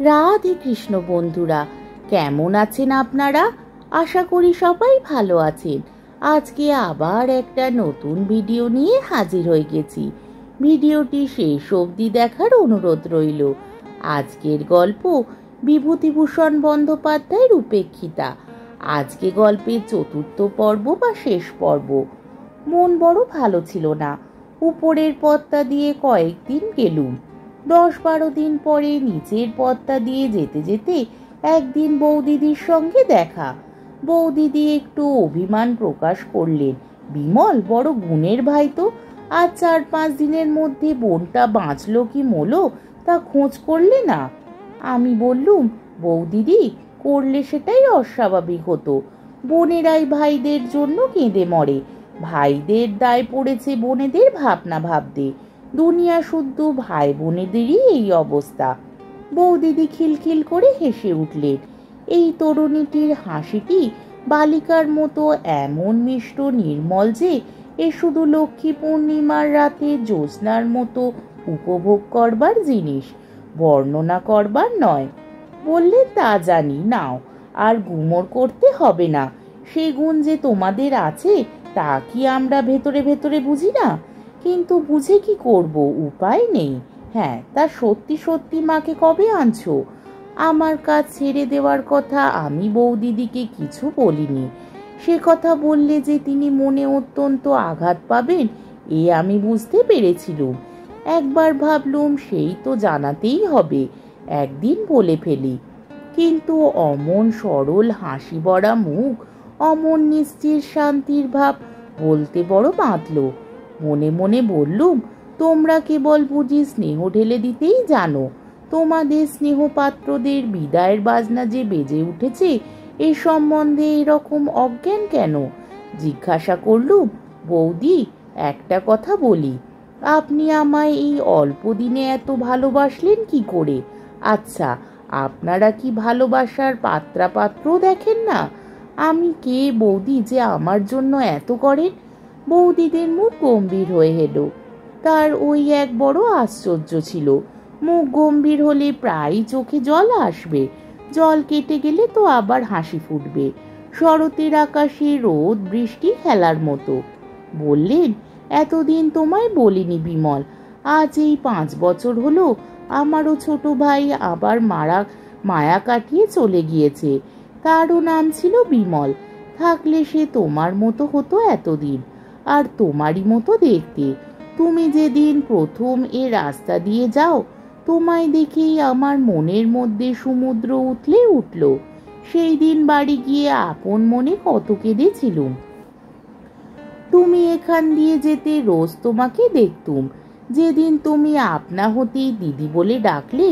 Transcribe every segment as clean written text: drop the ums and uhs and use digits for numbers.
রাধে কৃষ্ণ বন্ধুরা, কেমন আছেন আপনারা? আশা করি সবাই ভালো আছেন। আজকে আবার একটা নতুন ভিডিও নিয়ে হাজির হয়ে গেছি। ভিডিওটি শেষ অবধি দেখার অনুরোধ রইল। আজকের গল্প বিভূতিভূষণ বন্দ্যোপাধ্যায়ের উপেক্ষিতা। আজকে গল্পের চতুর্থ পর্ব বা শেষ পর্ব। মন বড় ভালো ছিল না। উপরের পথটা দিয়ে কয়েকদিন গেলুম। 10-12 দিন পরে নিচের পথটা দিয়ে যেতে যেতে একদিন বৌদিদির সঙ্গে দেখা। বৌদিদি একটু অভিমান প্রকাশ করলেন। বিমল বড় গুণের ভাই তো, আর 4-5 দিনের মধ্যে বোনটা বাঁচলো কি মলো তা খোঁজ করলে না। আমি বললুম, বৌদিদি, করলে সেটাই অস্বাভাবিক হতো। বোনেরাই ভাইদের জন্য কেঁদে মরে, ভাইদের দায় পড়েছে বোনেদের ভাবনা ভাবতে। দুনিয়া শুদ্ধ ভাই বোনেদেরই এই অবস্থা। বৌদিদি খিলখিল করে হেসে উঠলেন। এই তরুণীটির হাসিটি বালিকার মতো এমন মিষ্ট নির্মল যে এ শুধু লক্ষ্মী পূর্ণিমার রাতে জ্যোৎস্নার মতো উপভোগ করবার জিনিস, বর্ণনা করবার নয়। বললে, তা জানি, নাও, আর গুমর করতে হবে না। সে গুণ যে তোমাদের আছে তা কি আমরা ভেতরে ভেতরে বুঝি না? কিন্তু বুঝে কি করব, উপায় নেই। হ্যাঁ, তা সত্যি সত্যি মাকে কবে আনছো? আমার কাজ ছেড়ে দেওয়ার কথা আমি বৌদিদিকে কিছু বলিনি। সে কথা বললে যে তিনি মনে অত্যন্ত আঘাত পাবেন এ আমি বুঝতে পেরেছিলুম। একবার ভাবলুম সেই তো জানাতেই হবে, একদিন বলে ফেলি। কিন্তু অমন সরল হাসি ভরা মুখ, অমন নিশ্চির শান্তির ভাব, বলতে বড় বাঁধল। মনে মনে বললুম, তোমরা কেবল বুঝি স্নেহ ঢেলে দিতেই জানো। তোমাদের স্নেহপাত্রদের বিদায়ের বাজনা যে বেজে উঠেছে এ সম্বন্ধে এরকম অজ্ঞান কেন? জিজ্ঞাসা করলুম, বৌদি, একটা কথা বলি, আপনি আমায় এই অল্প দিনে এত ভালোবাসলেন কি করে? আচ্ছা, আপনারা কি ভালোবাসার পাত্রাপাত্র দেখেন না? আমি কে বৌদি যে আমার জন্য এত করেন? বৌদিদের মুখ গম্ভীর হয়ে এলো। তার ওই এক বড় আশ্চর্য ছিল। মুখ গম্ভীর হলে প্রায় চোখে জল আসবে, জল কেটে গেলে তো আবার হাসি ফুটবে। শরতের আকাশে রোদ বৃষ্টি খেলার মতো। বললেন, এতদিন তোমায় বলিনি বিমল, আজ এই 5 বছর হলো আমারও ছোট ভাই আবার মায়া কাটিয়ে চলে গিয়েছে। তারও নাম ছিল বিমল। থাকলে সে তোমার মতো হতো এতদিন, আর তোমারই মতো দেখতে। তুমি যেদিন প্রথম এ রাস্তা দিয়ে যাও, তোমায় দেখেই আমার মনের মধ্যে সমুদ্র উঠলে উঠল। সেই দিন বাড়ি গিয়ে আপন মনে কত কেঁদেছিলুম। তুমি এখান দিয়ে যেতে রোজ তোমাকে দেখতুম। যেদিন তুমি আপনা হতেই দিদি বলে ডাকলে,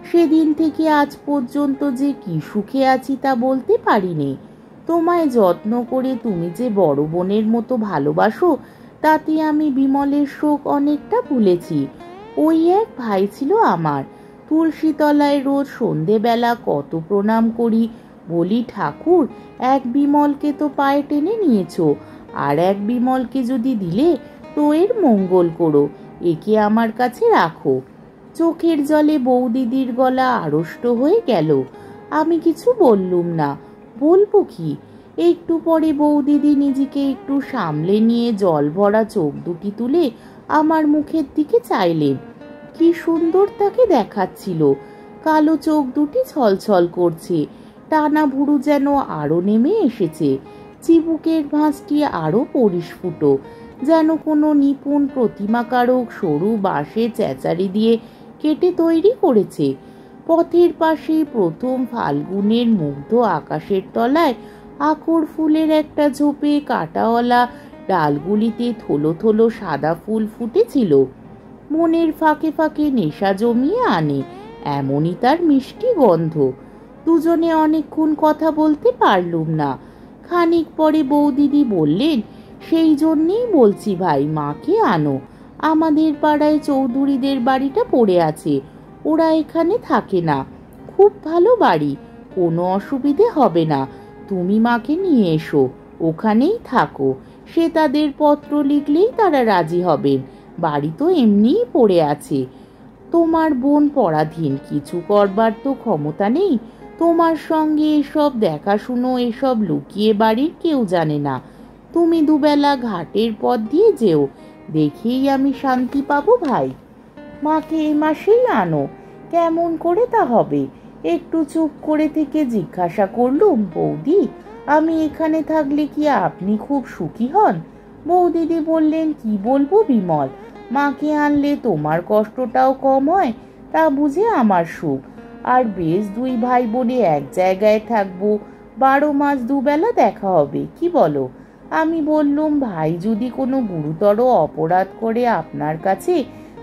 সেদিন থেকে আজ পর্যন্ত যে কি সুখে আছি তা বলতে পারিনি। তোমায় যত্ন করে তুমি যে বড় বোনের মতো ভালোবাসো, তাতে আমি বিমলের শোক অনেকটা ভুলেছি। ওই এক ভাই ছিল আমার। তুলসীতলায় রোজ সন্ধেবেলা কত প্রণাম করি, বলি, ঠাকুর, এক বিমলকে তো পায়ে টেনে নিয়েছো, আর এক বিমলকে যদি দিলে তো এর মঙ্গল করো, একে আমার কাছে রাখো। চোখের জলে বৌদিদির গলা আড়ষ্ট হয়ে গেল। আমি কিছু বললুম না। বলবো কি? একটু পরে বৌদিদি নিজেকে একটু সামলে নিয়ে জল ভরা চোখ দুটি তুলে আমার মুখের দিকে চাইলেন। কি সুন্দর তাকে দেখাচ্ছিল। কালো চোখ দুটি ছলছল করছে, টানা ভুরু যেন আরো নেমে এসেছে, চিবুকের ভাঁজটি আরো পরিস্ফুট, যেন কোনো নিপুণ প্রতিমাকারক সরু বাঁশে চেঁচারি দিয়ে কেটে তৈরি করেছে। পথের পাশে প্রথম ফাল্গুনের মুগ্ধ আকাশের তলায় আকর ফুলের একটা ঝোপে কাঁটাওয়ালা ডালগুলিতে থলো থলো সাদা ফুল ফুটেছিল। মনের ফাঁকে ফাঁকে নেশা জমিয়ে আনে, এমনই তার মিষ্টি গন্ধ। দুজনে অনেকক্ষণ কথা বলতে পারলুম না। খানিক পরে বৌদিদি বললেন, সেই জন্যেই বলছি ভাই, মাকে আনো। আমাদের পাড়ায় চৌধুরীদের বাড়িটা পড়ে আছে, ওরা এখানে থাকে না। খুব ভালো বাড়ি, কোনো অসুবিধে হবে না। তুমি মাকে নিয়ে এসো, ওখানেই থাকো। সে তাদের পত্র লিখলেই তারা রাজি হবেন, বাড়ি তো এমনিই পড়ে আছে। তোমার বোন পরাধীন, কিছু করবার তো ক্ষমতা নেই। তোমার সঙ্গে এসব দেখাশুনো, এসব লুকিয়ে বাড়ির কেউ জানে না। তুমি দুবেলা ঘাটের পথ দিয়ে যেও, দেখেই আমি শান্তি পাবো ভাই। মাকে এ মাসেই আনো। কেমন করে তা হবে? একটু চুপ করে থেকে জিজ্ঞাসা করলুম, বৌদি, আমি এখানে থাকলে কি আপনি খুব সুখী হন? বৌদিদি বললেন, কি বলবো বিমল, মাকে আনলে তোমার কষ্টটাও কম হয়, তা বুঝে আমার সুখ। আর বেশ দুই ভাই বোনে এক জায়গায় থাকবো, 12 মাস দুবেলা দেখা হবে, কি বলো? আমি বললুম, ভাই যদি কোনো গুরুতর অপরাধ করে আপনার কাছে,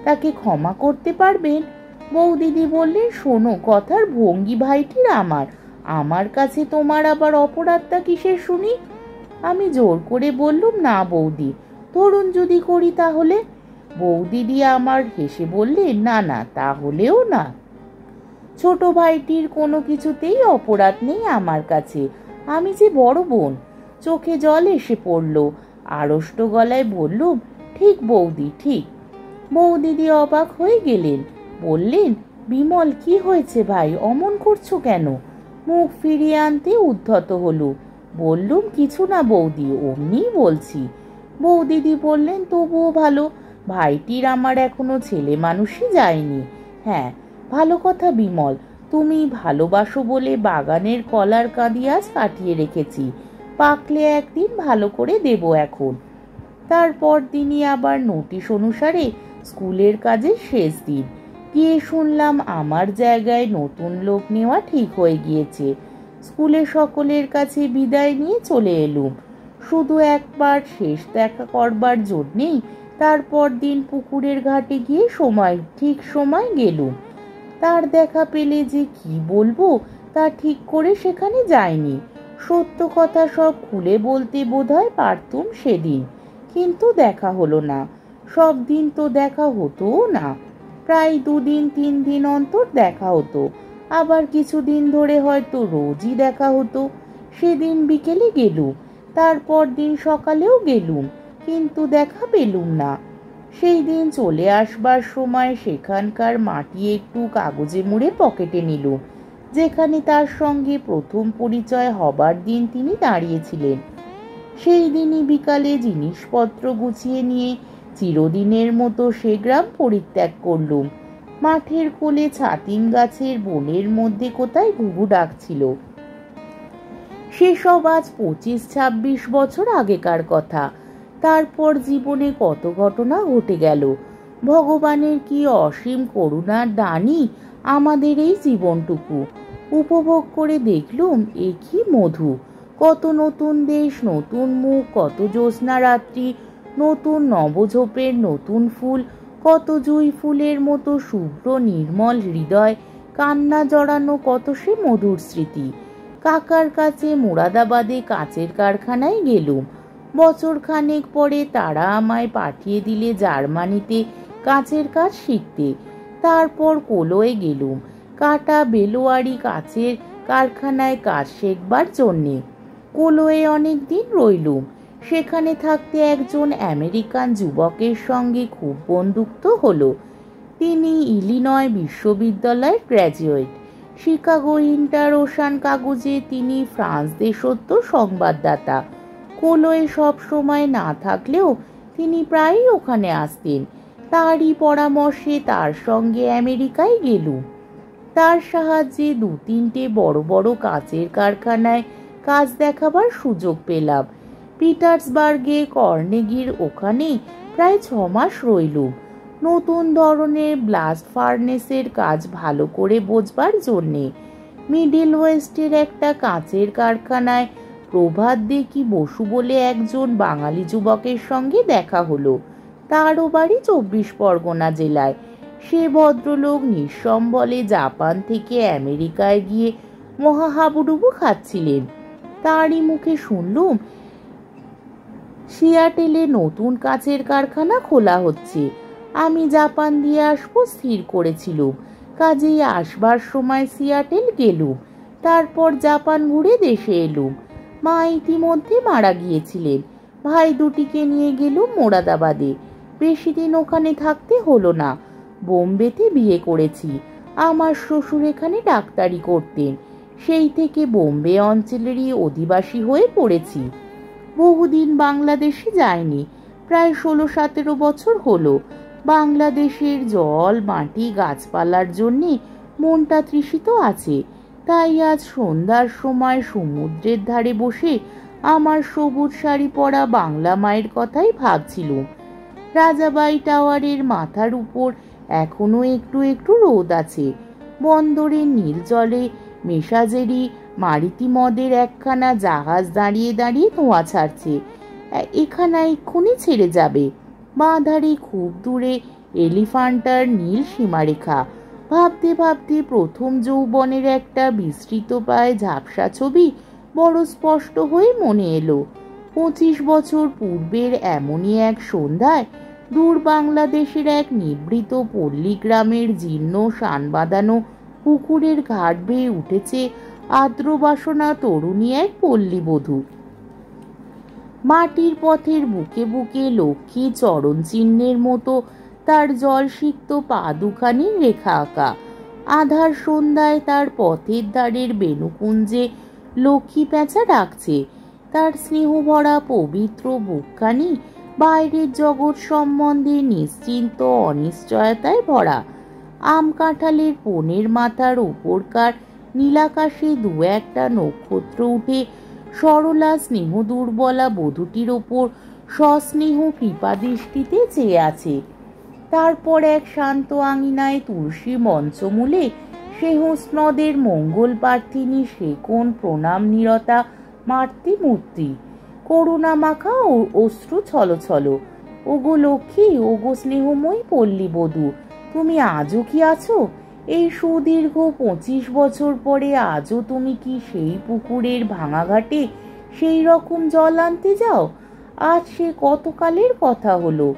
তাকে ক্ষমা করতে পারবেন? বৌদিদি বললেন, শোনো, কথার ভঙ্গি ভাইটির আমার কাছে তোমার আবার অপরাধটা কিসের শুনি? আমি জোর করে বললুম, না বৌদি, ধরুন যদি করি তাহলে? বৌদিদি আমার হেসে বললেন, না না, তাহলেও না। ছোট ভাইটির কোনো কিছুতেই অপরাধ নেই আমার কাছে, আমি যে বড় বোন। চোখে জল এসে পড়ল। আড়ষ্ট গলায় বললুম, ঠিক বৌদি, ঠিক। বৌদিদি অবাক হয়ে গেলেন, বললেন, বিমল, কি হয়েছে ভাই, অমন করছো কেন? মুখ ফিরিয়ে আনতে উদ্ধত হলো। বললুম, কিছু না বৌদি, অমনি বলছি। বৌদিদি বললেন, তবুও ভালো, ভাইটির আমার এখনো ছেলে মানুষই যায়নি। হ্যাঁ, ভালো কথা বিমল, তুমি ভালোবাসো বলে বাগানের কলার কাঁদি আজ কাটিয়ে রেখেছি, পাকলে একদিন ভালো করে দেব এখন। তারপর দিনই আবার নোটিশ অনুসারে স্কুলের কাজের শেষ দিন। গিয়ে শুনলাম আমার জায়গায় নতুন লোক নেওয়া ঠিক হয়ে গিয়েছে। স্কুলে সকলের কাছে বিদায় নিয়ে চলে এলুম, শুধু একবার শেষ দেখা করবার জন্যেই। তারপর দিন পুকুরের ঘাটে গিয়ে ঠিক সময় গেলুম। তার দেখা পেলে যে কি বলবো তা ঠিক করে সেখানে যায়নি। সত্য কথা সব খুলে বলতে বোধহয় পারতুম সেদিন, কিন্তু দেখা হলো না। সব দিন তো দেখা হতো না, প্রায় 2 দিন 3 দিন অন্তর দেখা হতো, আবার কিছুদিন ধরে হয়তো রোজই দেখা হতো। সেদিন বিকেলে গেলুম, তারপর দিন সকালেও গেলুম, কিন্তু দেখা পেলুম না। সেই দিন চলে আসবার সময় সেখানকার মাটি একটু কাগজে মুড়ে পকেটে নিলুম, যেখানে তার সঙ্গে প্রথম পরিচয় হবার দিন তিনি দাঁড়িয়েছিলেন। সেই দিনই বিকালে জিনিসপত্র গুছিয়ে নিয়ে চিরদিনের মতো সে গ্রাম পরিত্যাগ করলুম। মাঠের কোলে ছাতিম গাছের বনের মধ্যে কোথায় ঘুঘু ডাকছিল। সেসব আজ 25-26 বছর আগেকার কথা। তারপর জীবনে কত ঘটনা ঘটে গেল। ভগবানের কি অসীম করুণার দানই আমাদের এই জীবনটুকু। উপভোগ করে দেখলুম, এ কি মধু! কত নতুন দেশ, নতুন মুখ, কত জ্যোৎস্না রাত্রি, নতুন নবঝোপের নতুন ফুল, কত জুঁই ফুলের মতো শুভ্র নির্মল হৃদয়, কান্না জড়ানো কত সে মধুর স্মৃতি। কাকার কাছে মুরাদাবাদে কাচের কারখানায় গেলুম। বছর খানেক পরে তারা আমায় পাঠিয়ে দিলে জার্মানিতে কাচের কাজ শিখতে। তারপর কলোয়ে গেলুম কাটা বেলোয়ারি কাচের কারখানায় কাজ শেখবার জন্যে। কলোয়ে অনেক দিন রইলুম। সেখানে থাকতে একজন আমেরিকান যুবকের সঙ্গে খুব বন্ধুত্ব হলো। তিনি ইলিনয় বিশ্ববিদ্যালয়ের গ্র্যাজুয়েট। শিকাগো ইন্টার ওশান কাগজে তিনি ফ্রান্স দেশত্ব সংবাদদাতা। কলোয়ে সব সময় না থাকলেও তিনি প্রায়ই ওখানে আসতেন। তারই পরামর্শে তার সঙ্গে আমেরিকায় গেলুম। তার সাহায্যে 2-3টে বড় বড় কাচের কারখানায় কাজ দেখাবার সুযোগ পেলাম। পিটার্সবার্গে কর্নেগির ওখানে প্রায় 6 মাস রইলুম, নতুন ধরনের ব্লাস্ট ফার্নেসের কাজ ভালো করে বোঝবার জন্যে। মিডল ওয়েস্টের একটা কাচের কারখানায় প্রভাত দেখি বসু বলে একজন বাঙালি যুবকের সঙ্গে দেখা হলো। তারও বাড়ি 24 পরগনা জেলায়। সে ভদ্রলোক নিঃসম্বলে জাপান থেকে আমেরিকায় গিয়ে মহা হাবুডুবু খাচ্ছিলেন। তারই মুখে শুনলুম সিয়াটেলে নতুন কাচের কারখানা খোলা হচ্ছে। আমি জাপান দিয়ে আসবো স্থির করেছিলুম, কাজেই আসবার সময় সিয়াটেল গেলুম। তারপর জাপান ঘুরে দেশে এলুম। মা ইতিমধ্যে মারা গিয়েছিলেন। ভাই দুটিকে নিয়ে গেলুম মোরাদাবাদে। বেশি দিন ওখানে থাকতে হলো না। বোম্বেতে বিয়ে করেছি। আমার শ্বশুর এখানে ডাক্তারি করতেন, সেই থেকে বোম্বে অঞ্চলেরই অধিবাসী হয়ে পড়েছি। বহুদিন বাংলাদেশে যায়নি, প্রায় 16-17 বছর হলো। বাংলাদেশের জল, মাটি, গাছপালার জন্যে মনটা তৃষিত আছে। তাই আজ সন্ধ্যার সময় সমুদ্রের ধারে বসে আমার সবুজ শাড়ি পরা বাংলা মায়ের কথাই ভাবছিলুম। রাজাবাই টাওয়ারের মাথার উপর এখনো একটু একটু রোদ আছে। বন্দরের নীল জলে মেসাজেরি মারুতি মদের একখানা জাহাজ দাঁড়িয়ে দাঁড়িয়ে ধোঁয়া ছাড়ছে। এখানে এক্ষুনি ছেড়ে যাবে। বাঁ ধারে খুব দূরে এলিফ্যান্টার নীল সীমারেখা। ভাবতে ভাবতে প্রথম যৌবনের একটা বিস্তৃত পায়ে ঝাপসা ছবি বড় স্পষ্ট হয়ে মনে এলো। 25 বছর পূর্বের এমনই এক সন্ধ্যায় দূর বাংলাদেশের এক নিভৃত পল্লী গ্রামের জীর্ণ শান বাঁধানো পুকুরের ঘাট বেয়ে উঠেছে আর্দ্র বাসনা তরুণী এক পল্লীবধূ। মাটির পথের বুকে বুকে লক্ষ্মী চরণ চিহ্নের মতো তার জলসিক্ত পা দুখানির রেখা আঁকা। আধার সন্ধ্যায় তার পথের ধারের বেণুকুঞ্জে লক্ষ্মী পেঁচা ডাকছে। তার স্নেহভরা পবিত্র বুকখানি বাইরের জগৎ সম্বন্ধে নিশ্চিন্ত অনিশ্চয়তায় ভরা। আম কাঁঠালের পনের মাথার উপরকার নীলাকাশে দু একটা নক্ষত্র উঠে সরলা স্নেহ দুর্বলা বধূটির ওপর সস্নেহ কৃপাদৃষ্টিতে চেয়ে আছে। তারপর এক শান্ত আঙিনায় তুলসী মঞ্চমূলে স্নেহস্নদের মঙ্গল প্রার্থিনী সে কোন প্রণাম নিরতা মাতৃমূর্তি, করুণা মাখা ও অশ্রু ছল ছল। ওগো লক্ষ্মী, ওগো স্নেহময়ী পল্লীবধূ, তুমি আজও কি আছো? এই সুদীর্ঘ 25 বছর পরে আজও তুমি কি সেই পুকুরের ভাঙা ঘাটে সেই রকম জল আনতে যাও? আজ সে কতকালের কথা হলো।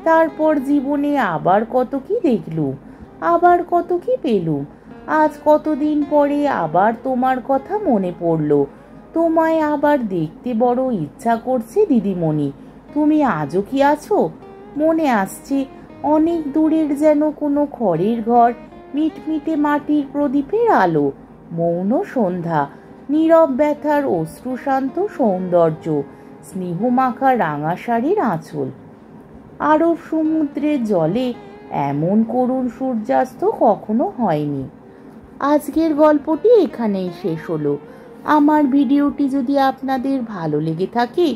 তারপর জীবনে আবার কত কি দেখলুম, আবার কত কি পেলুম। আজ কতদিন পরে আবার তোমার কথা মনে পড়ল। তোমায় আবার দেখতে বড় ইচ্ছা করছে দিদিমণি। তুমি আজও কি আছো? মনে আসছে অনেক দূরের যেন কোনো খড়ের ঘর, মিটমিটে মাটির প্রদীপের আলো, মৌন সন্ধ্যা, নীরব ব্যথার অশ্রুশান্ত সৌন্দর্য, স্নেহমাখা রাঙা শাড়ির আঁচল। আরব সমুদ্রের জলে এমন করুণ সূর্যাস্ত কখনো হয়নি। আজকের গল্পটি এখানেই শেষ হলো। আমার ভিডিওটি যদি আপনাদের ভালো লেগে থাকে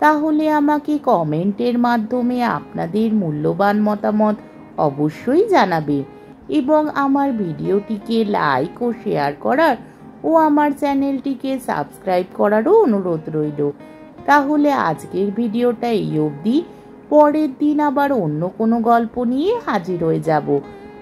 তাহলে আমাকে কমেন্টের মাধ্যমে আপনাদের মূল্যবান মতামত অবশ্যই জানাবেন এবং আমার ভিডিওটিকে লাইক ও শেয়ার করার ও আমার চ্যানেলটিকে সাবস্ক্রাইব করারও অনুরোধ রইল। তাহলে আজকের ভিডিওটা এই অবধি। পরের দিন আবার অন্য কোনো গল্প নিয়ে হাজির হয়ে যাব।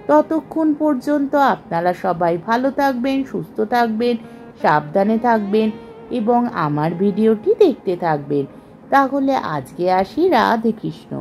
ততক্ষণ পর্যন্ত আপনারা সবাই ভালো থাকবেন, সুস্থ থাকবেন, সাবধানে থাকবেন এবং আমার ভিডিওটি দেখতে থাকবেন। তাহলে আজকে আসি। রাধে কৃষ্ণ।